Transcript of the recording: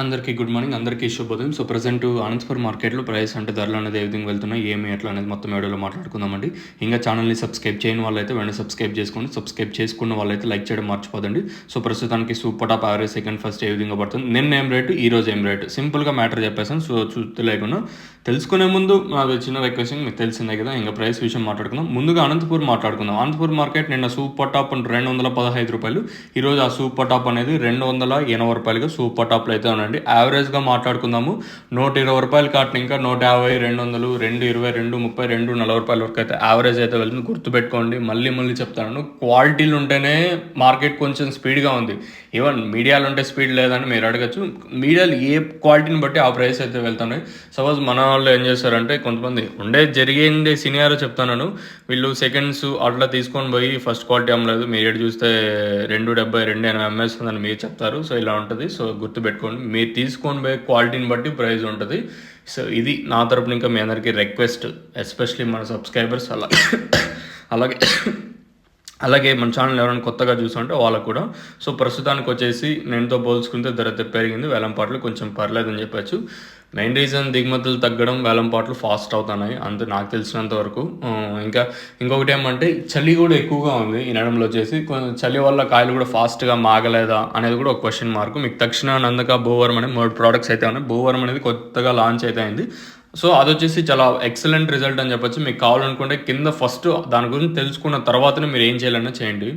అందరికీ good morning. అందరికీ శుభోదయం. సో, ప్రెజెంట్ అనంతపురం మార్కెట్‌లో ప్రైస్ అంటే ధరలు అనేది ఏ విధంగా వెళ్తున్నాయి, ఏమి ఎట్లా అనేది మొత్తం వీడియోలో మాట్లాడుకుందామండి. ఇంకా ఛానల్‌ని సబ్స్క్రైబ్ చేయని వాళ్ళైతే వెంటనే సబ్స్క్రైబ్ చేసుకోండి. సబ్స్క్రైబ్ చేసుకున్న వాళ్ళైతే లైక్ చేయడం మర్చిపోదండి. సో, ప్రస్తుతానికి super top average second first ఏ విధంగా పడుతుంది, నిన్న ఏం రేటు, ఈ రోజు ఏం రేటు, సింపుల్‌గా మ్యాటర్ చెప్పేసాను. సో, చూస్తూ లేకుండా తెలుసుకునే ముందు నాది చిన్న రిక్వెస్ట్, మీకు తెలిసిందే కదా. ఇంకా ప్రైస్ విషయం మాట్లాడుకుందాం. ముందుగా అనంతపూర్ మాట్లాడుకుందాం. అనంతపూర్ మార్కెట్ నిన్న సూపర్ టాప్ ₹215, ఈరోజు ఆ సూపర్ టాప్ అనేది ₹280గా సూపర్ టాప్లో అయితే ఉండండి. యావరేజ్గా మాట్లాడుకుందాము. ₹120 కాటిన ఇంకా 150, 200, 220, 230, ₹240 వరకు అయితే యావరేజ్ అయితే వెళ్తుంది. గుర్తుపెట్టుకోండి. మళ్ళీ చెప్తాను, క్వాలిటీలు ఉంటేనే మార్కెట్ కొంచెం స్పీడ్గా ఉంది. ఈవెన్ మీడియాలో ఉంటే స్పీడ్ లేదని మీరు అడగచ్చు. మీడియాలు ఏ క్వాలిటీని బట్టి ఆ ప్రైస్ అయితే వెళ్తున్నాయి. సపోజ్ మన వాళ్ళు ఏం చేస్తారంటే, కొంతమంది జరిగింది సినియారో చెప్తాను. వీళ్ళు సెకండ్స్ అట్లా తీసుకొని పోయి ఫస్ట్ క్వాలిటీ అమ్మలేదు, మీరు చూస్తే 270, 280 అమ్మేస్తుందని మీరు చెప్తారు. సో, ఇలా ఉంటుంది. సో, గుర్తుపెట్టుకోండి, మీరు తీసుకొని పోయే క్వాలిటీని బట్టి ప్రైస్ ఉంటుంది. సో, ఇది నా తరపున ఇంకా మీ అందరికీ రిక్వెస్ట్, ఎస్పెషలీ మన సబ్స్క్రైబర్స్ అలాగే మన ఛానల్ ఎవరైనా కొత్తగా చూస్తుంటే వాళ్ళకు కూడా. సో, ప్రస్తుతానికి వచ్చేసి నేనుతో పోల్చుకుంటే ధర పెరిగింది. వేలంపాట్లు కొంచెం పర్లేదని చెప్పచ్చు. మెయిన్ రీజన్ దిగుమతులు తగ్గడం, వేలంపాట్లు ఫాస్ట్ అవుతున్నాయి అంతే నాకు తెలిసినంత వరకు. ఇంకొకటి ఏమంటే, చలి కూడా ఎక్కువగా ఉంది ఈ నడంలో వచ్చేసి. చలి వల్ల కాయలు కూడా ఫాస్ట్గా మాగలేదా అనేది కూడా ఒక క్వశ్చన్ మార్క్. మీకు తక్షణ, నందక, భూవరం అనే 3 ప్రోడక్ట్స్ అయితే ఉన్నాయి. భూవరం అనేది కొత్తగా లాంచ్ అయితే అయింది. సో, అది వచ్చేసి చాలా ఎక్సలెంట్ రిజల్ట్ అని చెప్పొచ్చు. మీకు కావాలనుకుంటే కింద ఫస్ట్ దాని గురించి తెలుసుకున్న తర్వాతనే మీరు ఏం చేయాలన్నా చేయండి.